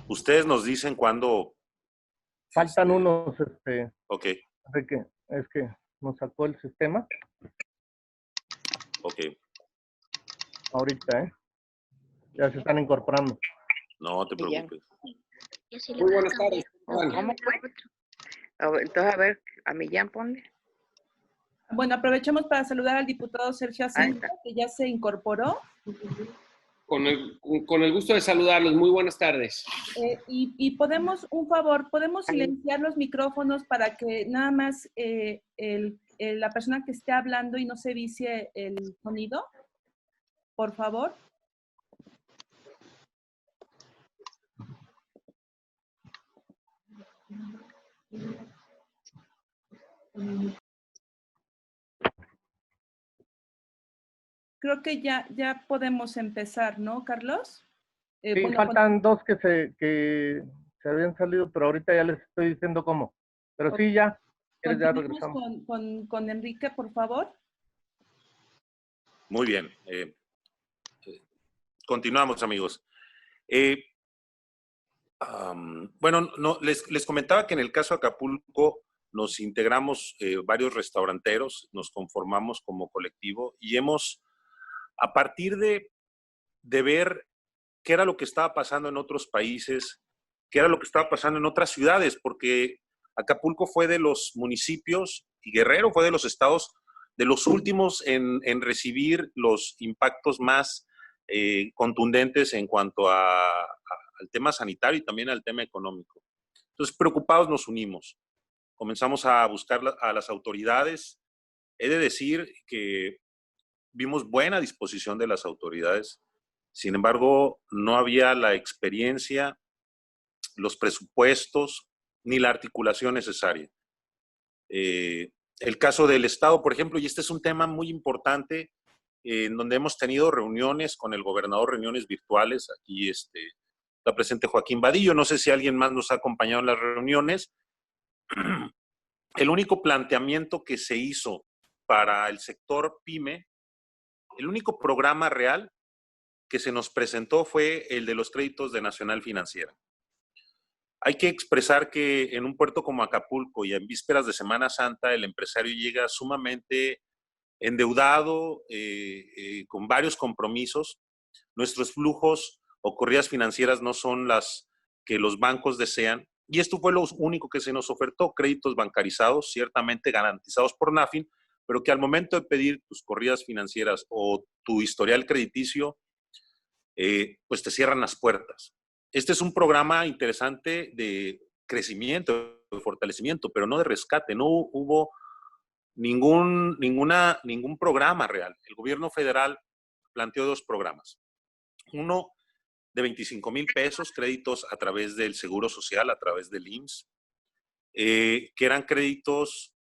Ustedes nos dicen cuándo. Faltan unos, Ok. es que nos sacó el sistema. Ok. Ahorita, ya se están incorporando. No te preocupes. Muy buenas tardes. ¿Cómo fue? Entonces, a ver, a Millán ponle. Bueno, aprovechamos para saludar al diputado Sergio Asenjo, que ya se incorporó. Con el gusto de saludarlos. Muy buenas tardes. Y podemos, un favor, ¿podemos silenciar los micrófonos para que nada más la persona que esté hablando y no se vicie el sonido? Por favor. Creo que ya podemos empezar, ¿no, Carlos? Sí, faltan dos que se habían salido, pero ahorita ya les estoy diciendo cómo. Pero sí, ya regresamos. Con Enrique, por favor. Muy bien. Continuamos, amigos. Bueno, les comentaba que en el caso de Acapulco nos integramos varios restauranteros, nos conformamos como colectivo y hemos, a partir de ver qué era lo que estaba pasando en otros países, qué era lo que estaba pasando en otras ciudades, porque Acapulco fue de los municipios y Guerrero fue de los estados de los últimos en recibir los impactos más contundentes en cuanto al tema sanitario y también al tema económico. Entonces, preocupados nos unimos. Comenzamos a buscar a las autoridades. He de decir que vimos buena disposición de las autoridades. Sin embargo, no había la experiencia, los presupuestos, ni la articulación necesaria. El caso del Estado, por ejemplo, y este es un tema muy importante, en donde hemos tenido reuniones con el gobernador, reuniones virtuales. Aquí está presente Joaquín Vadillo. No sé si alguien más nos ha acompañado en las reuniones. El único planteamiento que se hizo para el sector PYME, el único programa real que se nos presentó fue el de los créditos de Nacional Financiera. Hay que expresar que en un puerto como Acapulco y en vísperas de Semana Santa, el empresario llega sumamente endeudado, con varios compromisos. Nuestros flujos o corridas financieras no son las que los bancos desean. Y esto fue lo único que se nos ofertó, créditos bancarizados, ciertamente garantizados por NAFIN, pero que al momento de pedir tus corridas financieras o tu historial crediticio, pues te cierran las puertas. Este es un programa interesante de crecimiento, de fortalecimiento, pero no de rescate. No hubo ningún programa real. El gobierno federal planteó dos programas. Uno de 25,000 pesos, créditos a través del Seguro Social, a través del IMSS, que eran créditos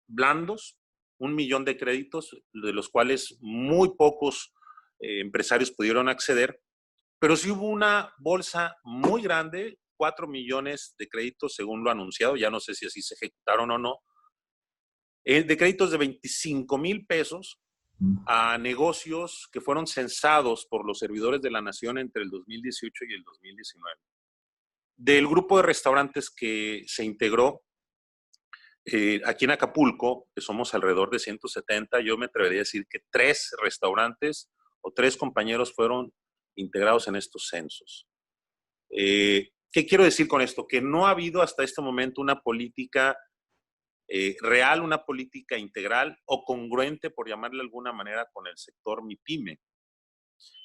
blandos, 1 millón de créditos, de los cuales muy pocos empresarios pudieron acceder, pero sí hubo una bolsa muy grande, 4 millones de créditos según lo anunciado, ya no sé si así se ejecutaron o no, de créditos de 25,000 pesos a negocios que fueron censados por los servidores de la nación entre el 2018 y el 2019. Del grupo de restaurantes que se integró aquí en Acapulco, que somos alrededor de 170, yo me atrevería a decir que 3 restaurantes o 3 compañeros fueron integrados en estos censos. ¿Qué quiero decir con esto? Que no ha habido hasta este momento una política real, una política integral o congruente, por llamarle de alguna manera, con el sector MIPYME.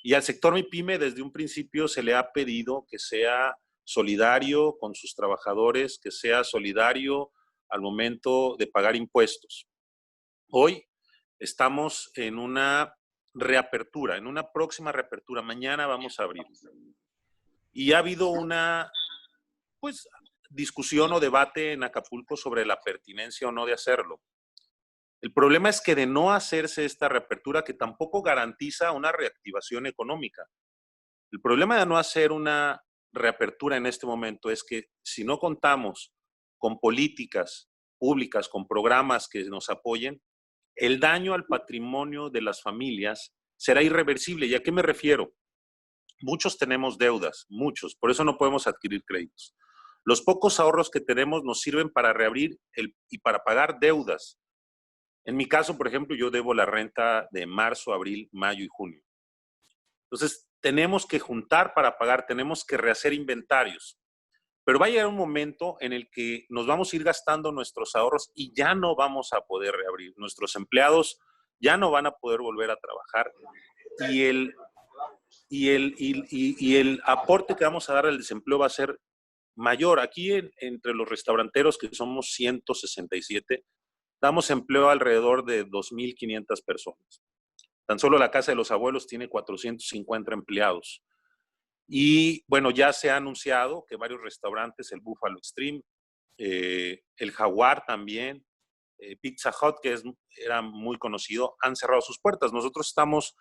Y al sector MIPYME desde un principio se le ha pedido que sea solidario con sus trabajadores, que sea solidario al momento de pagar impuestos. Hoy estamos en una reapertura, en una próxima reapertura. Mañana vamos a abrir. Y ha habido una, pues, discusión o debate en Acapulco sobre la pertinencia o no de hacerlo. El problema es que de no hacerse esta reapertura, que tampoco garantiza una reactivación económica. El problema de no hacer una reapertura en este momento es que si no contamos con políticas públicas, con programas que nos apoyen, el daño al patrimonio de las familias será irreversible. ¿Y a qué me refiero? muchos tenemos deudas, muchos, por eso no podemos adquirir créditos. Los pocos ahorros que tenemos nos sirven para reabrir y para pagar deudas. En mi caso, por ejemplo, yo debo la renta de marzo, abril, mayo y junio. Entonces, tenemos que juntar para pagar, tenemos que rehacer inventarios. Pero va a llegar un momento en el que nos vamos a ir gastando nuestros ahorros y ya no vamos a poder reabrir. Nuestros empleados ya no van a poder volver a trabajar y el aporte que vamos a dar al desempleo va a ser mayor. Aquí entre los restauranteros, que somos 167, damos empleo a alrededor de 2,500 personas. Tan solo la Casa de los Abuelos tiene 450 empleados. Y bueno, ya se ha anunciado que varios restaurantes, el Buffalo Extreme, el Jaguar también, Pizza Hut, que era muy conocido, han cerrado sus puertas. Nosotros estamos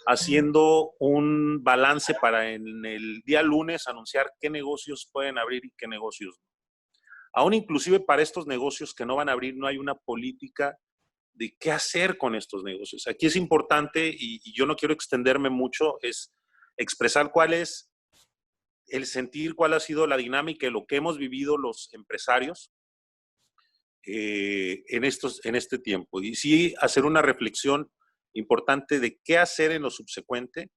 haciendo un balance para en el día lunes anunciar qué negocios pueden abrir y qué negocios no. Aún inclusive para estos negocios que no van a abrir, no hay una política de qué hacer con estos negocios. Aquí es importante, y yo no quiero extenderme mucho, es expresar cuál es el sentir, cuál ha sido la dinámica de lo que hemos vivido los empresarios en este tiempo. Y sí hacer una reflexión importante de qué hacer en lo subsecuente.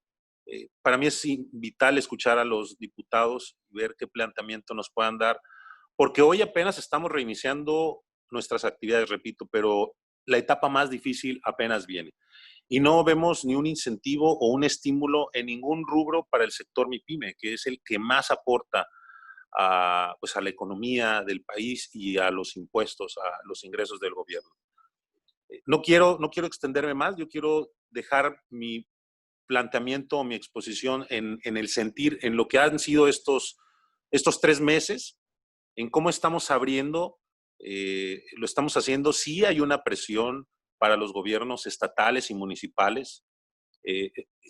Para mí es vital escuchar a los diputados, ver qué planteamiento nos puedan dar, porque hoy apenas estamos reiniciando nuestras actividades, repito, pero la etapa más difícil apenas viene. Y no vemos ni un incentivo o un estímulo en ningún rubro para el sector MIPYME, que es el que más aporta pues a la economía del país y a los impuestos, a los ingresos del gobierno. No quiero extenderme más, yo quiero dejar mi planteamiento, mi exposición en el sentir, en lo que han sido estos 3 meses, en cómo estamos abriendo, lo estamos haciendo. Sí hay una presión para los gobiernos estatales y municipales.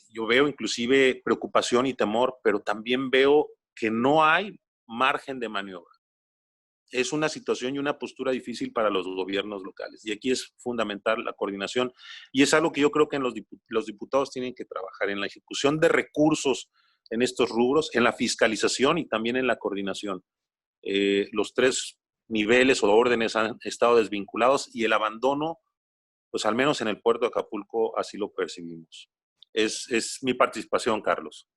Yo veo inclusive preocupación y temor, pero también veo que no hay margen de maniobra. Es una situación y una postura difícil para los gobiernos locales. Y aquí es fundamental la coordinación. Y es algo que yo creo que los diputados tienen que trabajar en la ejecución de recursos en estos rubros, en la fiscalización y también en la coordinación. Los 3 niveles o órdenes han estado desvinculados y el abandono, pues al menos en el puerto de Acapulco así lo percibimos. Es mi participación, Carlos.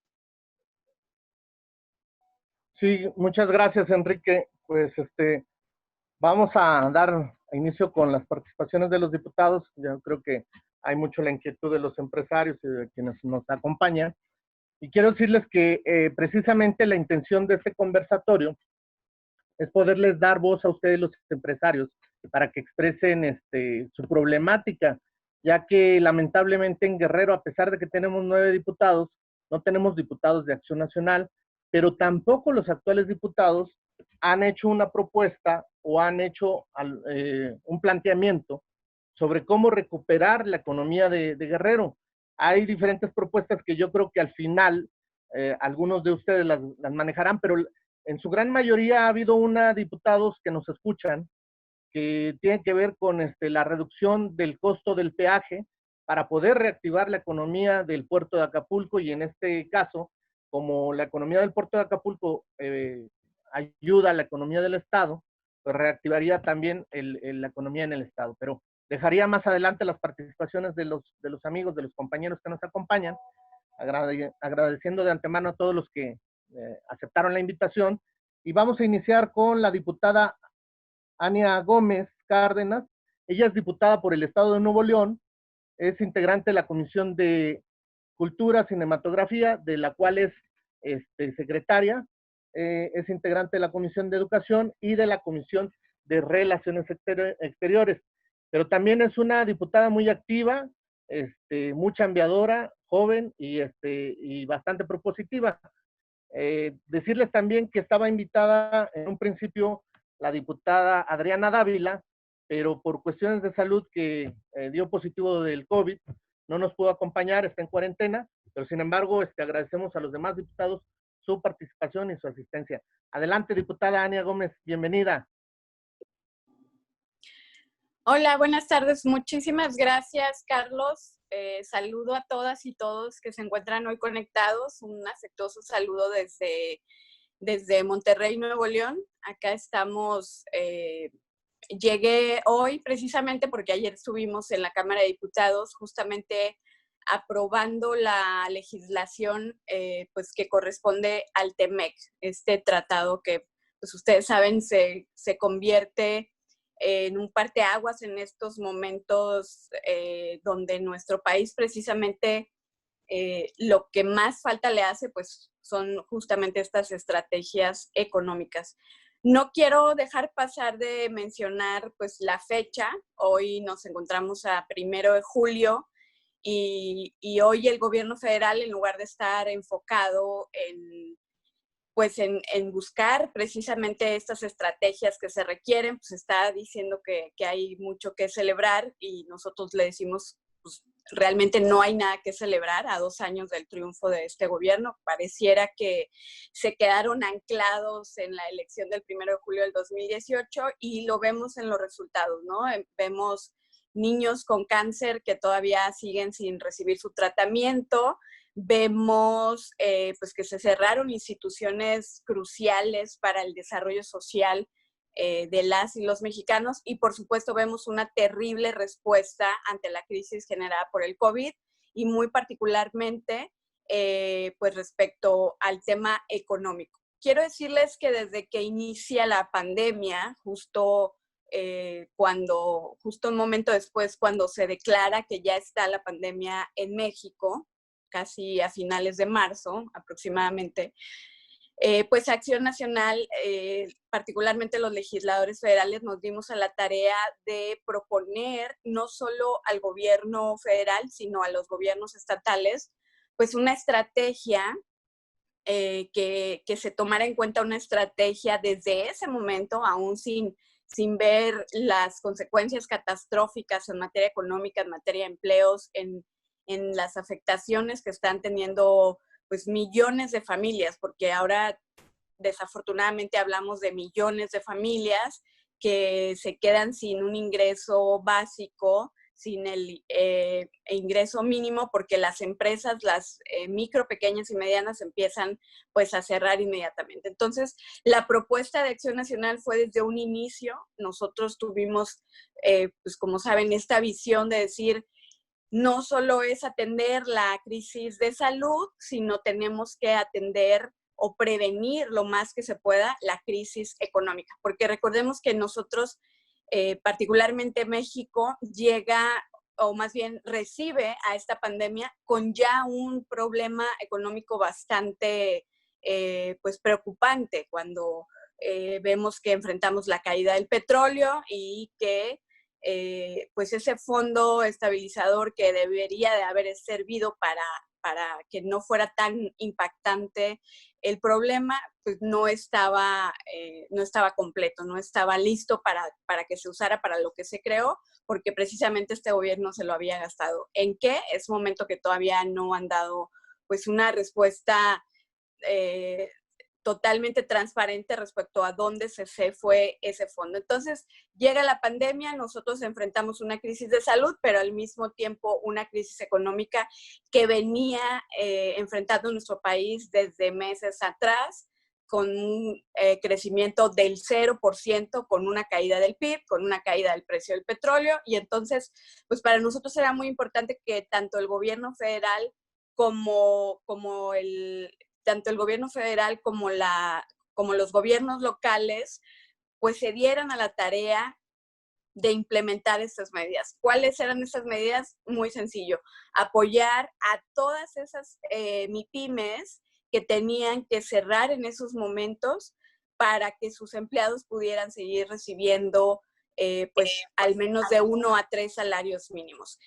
Sí, muchas gracias, Enrique. Pues vamos a dar inicio con las participaciones de los diputados. Yo creo que hay mucho la inquietud de los empresarios y de quienes nos acompañan. Y quiero decirles que precisamente la intención de este conversatorio es poderles dar voz a ustedes, los empresarios, para que expresen su problemática, ya que lamentablemente en Guerrero, a pesar de que tenemos 9 diputados, no tenemos diputados de Acción Nacional, pero tampoco los actuales diputados han hecho una propuesta o han hecho un planteamiento sobre cómo recuperar la economía de Guerrero. Hay diferentes propuestas que yo creo que al final algunos de ustedes las manejarán, pero en su gran mayoría ha habido diputados que nos escuchan que tienen que ver con la reducción del costo del peaje para poder reactivar la economía del puerto de Acapulco, y en este caso, como la economía del puerto de Acapulco ayuda a la economía del Estado, pues reactivaría también la economía en el Estado. Pero dejaría más adelante las participaciones de los amigos, de los compañeros que nos acompañan, agradeciendo de antemano a todos los que aceptaron la invitación. Y vamos a iniciar con la diputada Ania Gómez Cárdenas. Ella es diputada por el Estado de Nuevo León, es integrante de la Comisión de Cultura, Cinematografía, de la cual es secretaria, es integrante de la Comisión de Educación y de la Comisión de Relaciones Exteriores, pero también es una diputada muy activa, muy chambeadora, joven y bastante propositiva. Decirles también que estaba invitada en un principio la diputada Adriana Dávila, pero por cuestiones de salud que dio positivo del COVID, no nos pudo acompañar, está en cuarentena, pero sin embargo agradecemos a los demás diputados su participación y su asistencia. Adelante, diputada Ania Gómez, bienvenida. Hola, buenas tardes. Muchísimas gracias, Carlos. Saludo a todas y todos que se encuentran hoy conectados. Un afectuoso saludo desde Monterrey, Nuevo León. Acá estamos. Llegué hoy precisamente porque ayer estuvimos en la Cámara de Diputados justamente aprobando la legislación pues que corresponde al TEMEC, este tratado que pues ustedes saben se convierte en un parteaguas en estos momentos donde nuestro país precisamente lo que más falta le hace pues son justamente estas estrategias económicas. No quiero dejar pasar de mencionar pues la fecha. Hoy nos encontramos a 1 de julio y hoy el gobierno federal, en lugar de estar enfocado en buscar precisamente estas estrategias que se requieren, pues está diciendo que hay mucho que celebrar y nosotros le decimos, pues realmente no hay nada que celebrar a 2 años del triunfo de este gobierno. Pareciera que se quedaron anclados en la elección del 1 de julio del 2018 y lo vemos en los resultados, ¿no? Vemos niños con cáncer que todavía siguen sin recibir su tratamiento. Vemos pues que se cerraron instituciones cruciales para el desarrollo social de las y los mexicanos y por supuesto vemos una terrible respuesta ante la crisis generada por el COVID y muy particularmente pues respecto al tema económico. Quiero decirles que desde que inicia la pandemia, justo un momento después, cuando se declara que ya está la pandemia en México, casi a finales de marzo aproximadamente, pues Acción Nacional, particularmente los legisladores federales, nos dimos a la tarea de proponer no solo al gobierno federal, sino a los gobiernos estatales, pues una estrategia que se tomara en cuenta una estrategia desde ese momento, aún sin ver las consecuencias catastróficas en materia económica, en materia de empleos, en las afectaciones que están teniendo pues millones de familias, porque ahora desafortunadamente hablamos de millones de familias que se quedan sin un ingreso básico, sin el ingreso mínimo, porque las empresas, las micro, pequeñas y medianas empiezan pues a cerrar inmediatamente. Entonces, la propuesta de Acción Nacional fue desde un inicio. Nosotros tuvimos, pues como saben, esta visión de decir, no solo es atender la crisis de salud, sino tenemos que atender o prevenir lo más que se pueda la crisis económica. Porque recordemos que nosotros, particularmente México, llega o más bien recibe a esta pandemia con ya un problema económico bastante pues preocupante cuando vemos que enfrentamos la caída del petróleo y que pues ese fondo estabilizador que debería de haber servido para que no fuera tan impactante el problema, pues no estaba completo, no estaba listo para que se usara para lo que se creó, porque precisamente este gobierno se lo había gastado. ¿En qué? Es un momento que todavía no han dado pues una respuesta totalmente transparente respecto a dónde se fue ese fondo. Entonces, llega la pandemia, nosotros enfrentamos una crisis de salud, pero al mismo tiempo una crisis económica que venía enfrentando nuestro país desde meses atrás, con un crecimiento del 0%, con una caída del PIB, con una caída del precio del petróleo, y entonces, pues para nosotros era muy importante que tanto el gobierno federal como los gobiernos locales, pues se dieran a la tarea de implementar estas medidas. ¿Cuáles eran esas medidas? Muy sencillo, apoyar a todas esas MIPYMES que tenían que cerrar en esos momentos para que sus empleados pudieran seguir recibiendo pues al menos de 1 a 3 salarios mínimos.